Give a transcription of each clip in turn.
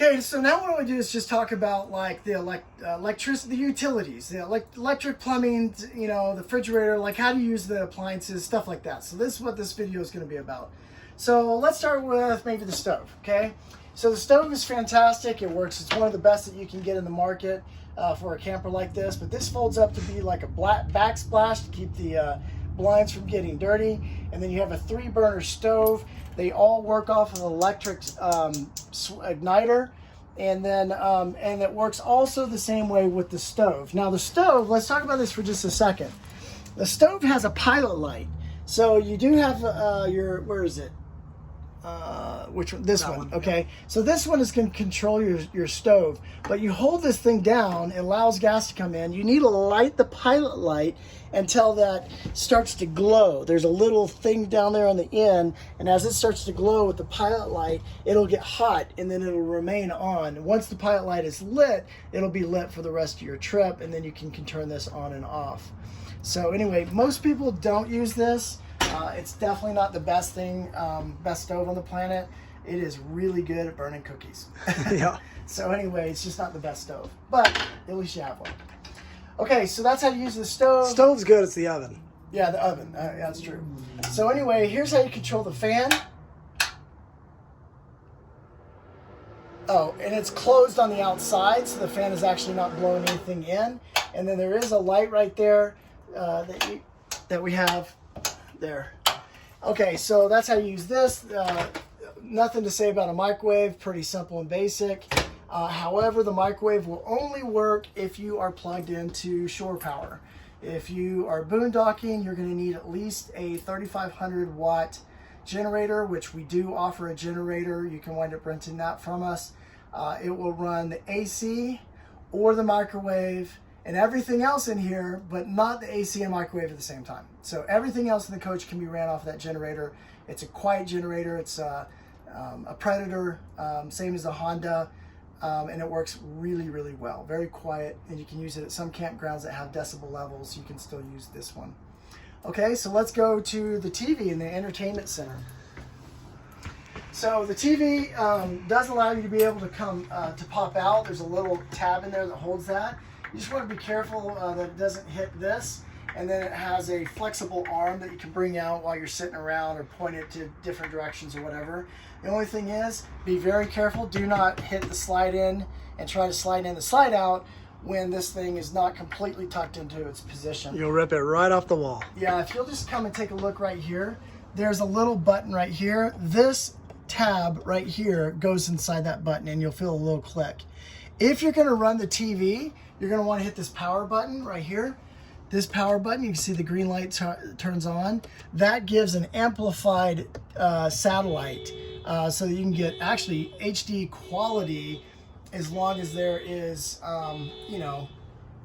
Okay, so now what I want to do is just talk about like the electricity, the utilities, the electric, plumbing, you know, the refrigerator, like how to use the appliances, stuff like that. So this is what this video is going to be about. So let's start with maybe the stove, okay? So the stove is fantastic. It works. It's one of the best that you can get in the market for a camper like this. But this folds up to be like a black backsplash to keep the blinds from getting dirty. And then you have a 3-burner stove. They all work off of an electric igniter. And then and it works also the same way with the stove. Now the stove, let's talk about this for just a second. The stove has a pilot light. So you do have your, where is it? Which one? This one. Okay. Yeah. So this one is going to control your stove, but you hold this thing down, it allows gas to come in. You need to light the pilot light until that starts to glow. There's a little thing down there on the end, and as it starts to glow with the pilot light, it'll get hot and then it'll remain on. Once the pilot light is lit, it'll be lit for the rest of your trip, and then you can turn this on and off. So anyway, most people don't use this. It's definitely not the best thing, best stove on the planet. It is really good at burning cookies. Yeah. So anyway, it's just not the best stove, but at least you have one. Okay, so that's how you use the stove. Stove's good, it's the oven. Yeah, the oven, yeah, that's true. So anyway, here's how you control the fan. Oh, and it's closed on the outside, so the fan is actually not blowing anything in. And then there is a light right there that we have there. Okay, so that's how you use this. Nothing to say about a microwave, pretty simple and basic. However, the microwave will only work if you are plugged into shore power. If you are boondocking, you're going to need at least a 3,500 watt generator, which we do offer a generator. You can wind up renting that from us. It will run the AC or the microwave and everything else in here, but not the AC and microwave at the same time. So everything else in the coach can be ran off that generator. It's a quiet generator. It's a Predator, same as the Honda, and it works really, really well. Very quiet, and you can use it at some campgrounds that have decibel levels. You can still use this one. Okay, so let's go to the TV in the entertainment center. So the TV does allow you to be able to to pop out. There's a little tab in there that holds that. You just want to be careful that it doesn't hit this. And then it has a flexible arm that you can bring out while you're sitting around or point it to different directions or whatever. The only thing is, be very careful. Do not hit the slide in and try to slide in the slide out when this thing is not completely tucked into its position. You'll rip it right off the wall. Yeah, if you'll just come and take a look right here, there's a little button right here. This tab right here goes inside that button and you'll feel a little click. If you're gonna run the TV, you're gonna wanna hit this power button right here. This power button, you can see the green light turns on. That gives an amplified satellite so that you can get actually HD quality as long as there is, you know,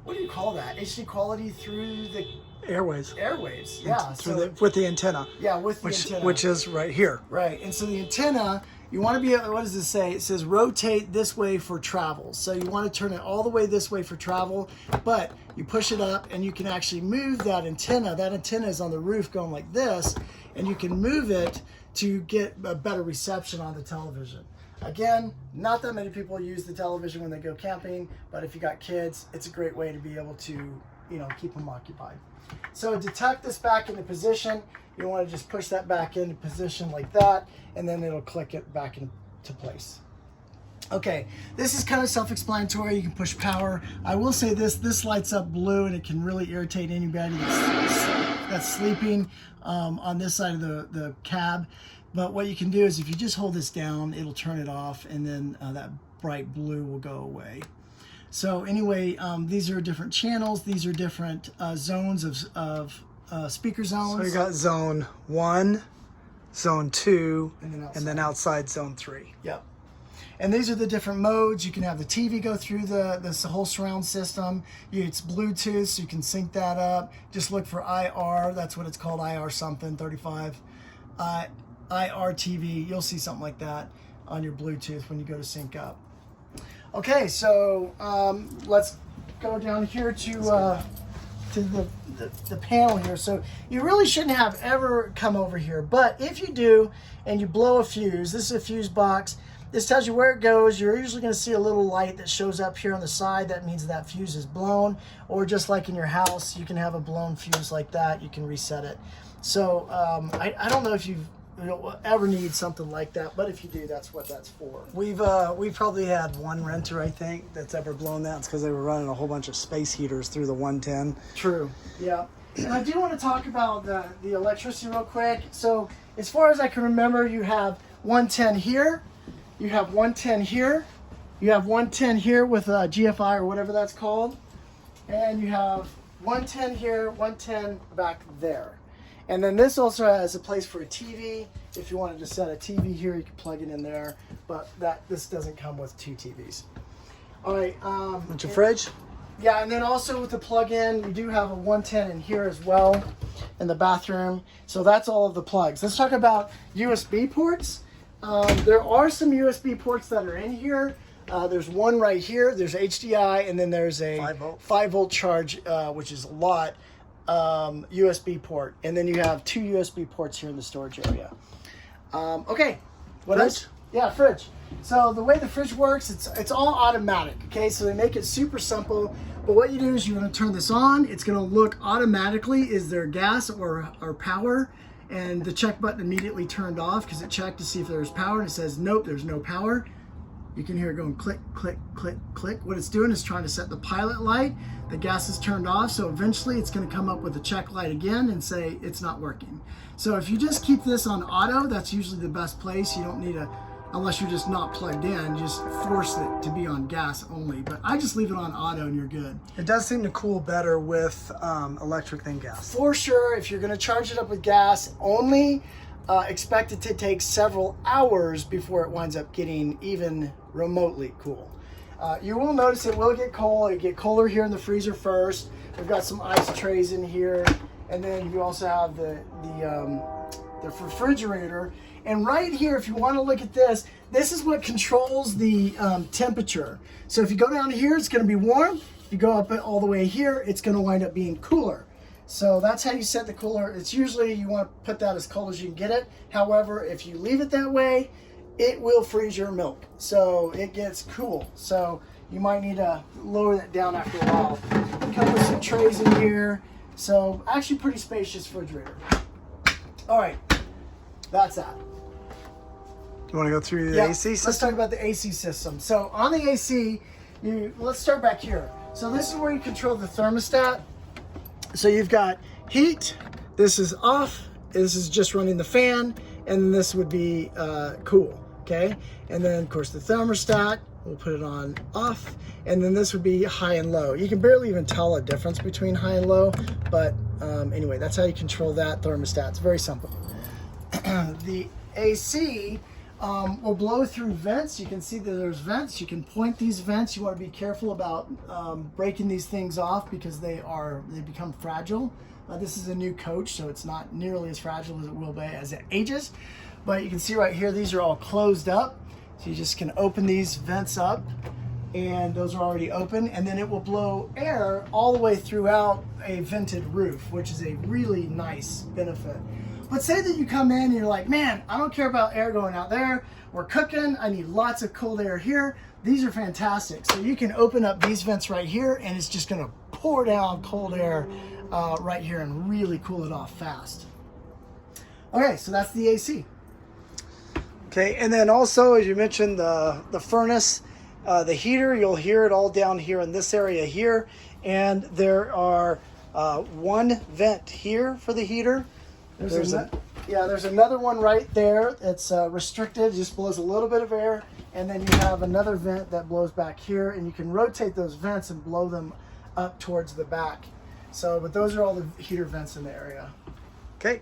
what do you call that? HD quality through the airways. Airways, yeah. With the antenna. Yeah, with the antenna. Which is right here. Right, and so the antenna, you want to be able, what does it say? It says rotate this way for travel. So you want to turn it all the way this way for travel, but you push it up and you can actually move that antenna. That antenna is on the roof going like this, and you can move it to get a better reception on the television. Again, not that many people use the television when they go camping, but if you got kids, it's a great way to be able to, you know, keep them occupied. So to tuck this back into position, you want to just push that back into position like that, and then it'll click it back into place. Okay, this is kind of self-explanatory. You can push power. I will say this lights up blue, and it can really irritate anybody that's sleeping on this side of the cab. But what you can do is if you just hold this down, it'll turn it off, and then that bright blue will go away. So anyway, these are different channels. These are different zones of speaker zones. So you got zone 1, zone 2, and then outside zone 3. Yep. And these are the different modes. You can have the TV go through this whole surround system. It's Bluetooth, so you can sync that up. Just look for IR. That's what it's called, IR something, 35. IR TV. You'll see something like that on your Bluetooth when you go to sync up. Okay, so let's go down here to the panel here. So you really shouldn't have ever come over here, but if you do and you blow a fuse, this is a fuse box. this tells you where it goes. You're usually going to see a little light that shows up here on the side. That means that fuse is blown, or just like in your house, you can have a blown fuse like that. You can reset it. So I don't know if you've ever need something like that, but if you do, that's what that's for. We've probably had one renter, I think, that's ever blown that. It's because they were running a whole bunch of space heaters through the 110. True. Yeah. And I do want to talk about the electricity real quick. So as far as I can remember, you have 110 here, you have 110 here, you have 110 here with a GFI or whatever that's called, and you have 110 here, 110 back there. And then this also has a place for a TV. If you wanted to set a TV here, you can plug it in there, but this doesn't come with 2 TVs. All right. What's your fridge? Yeah, and then also with the plug-in, we do have a 110 in here as well in the bathroom. So that's all of the plugs. Let's talk about USB ports. There are some USB ports that are in here. There's one right here. There's HDI, and then there's a 5-volt charge, which is a lot, USB port. And then you have 2 USB ports here in the storage area. Okay, what else? Yeah, fridge. So the way the fridge works, it's all automatic, okay? So they make it super simple, but what you do is you're gonna turn this on. It's gonna look automatically, is there gas or power? And the check button immediately turned off because it checked to see if there's power, and it says, nope, there's no power. You can hear it going click, click, click, click. What it's doing is trying to set the pilot light. The gas is turned off, so eventually it's gonna come up with the check light again and say it's not working. So if you just keep this on auto, that's usually the best place. You don't need unless you're just not plugged in, just force it to be on gas only. But I just leave it on auto and you're good. It does seem to cool better with electric than gas. For sure, if you're gonna charge it up with gas only, expect it to take several hours before it winds up getting even remotely cool. You will notice it will get cold. It get colder here in the freezer first. We've got some ice trays in here, and then you also have the refrigerator. And right here, if you want to look at this, this is what controls the temperature. So if you go down here, it's going to be warm. If you go up all the way here, it's going to wind up being cooler. So that's how you set the cooler. It's usually you want to put that as cold as you can get it. However, if you leave it that way, it will freeze your milk. So it gets cool. So you might need to lower that down after a while. Come with some trays in here. So actually pretty spacious refrigerator. All right, that's that. You want to go through the AC system? Let's talk about the AC system. So on the AC, let's start back here. So this is where you control the thermostat. So you've got heat, this is off, this is just running the fan, and this would be cool, okay? And then of course the thermostat, we'll put it on off, and then this would be high and low. You can barely even tell a difference between high and low, but anyway, that's how you control that thermostat. It's very simple. The AC will blow through vents. You can see that there's vents. You can point these vents. You want to be careful about breaking these things off because they become fragile. This is a new coach, so it's not nearly as fragile as it will be as it ages. But you can see right here, these are all closed up. So you just can open these vents up, and those are already open, and then it will blow air all the way throughout a vented roof, which is a really nice benefit. But say that you come in and you're like, man, I don't care about air going out there. We're cooking. I need lots of cold air here. These are fantastic. So you can open up these vents right here, and it's just going to pour down cold air right here and really cool it off fast. Okay, so that's the AC. Okay, and then also, as you mentioned, the furnace, the heater, you'll hear it all down here in this area here. And there are one vent here for the heater. There's another one right there. It's restricted, just blows a little bit of air. And then you have another vent that blows back here, and you can rotate those vents and blow them up towards the back. So, but those are all the heater vents in the area. Okay,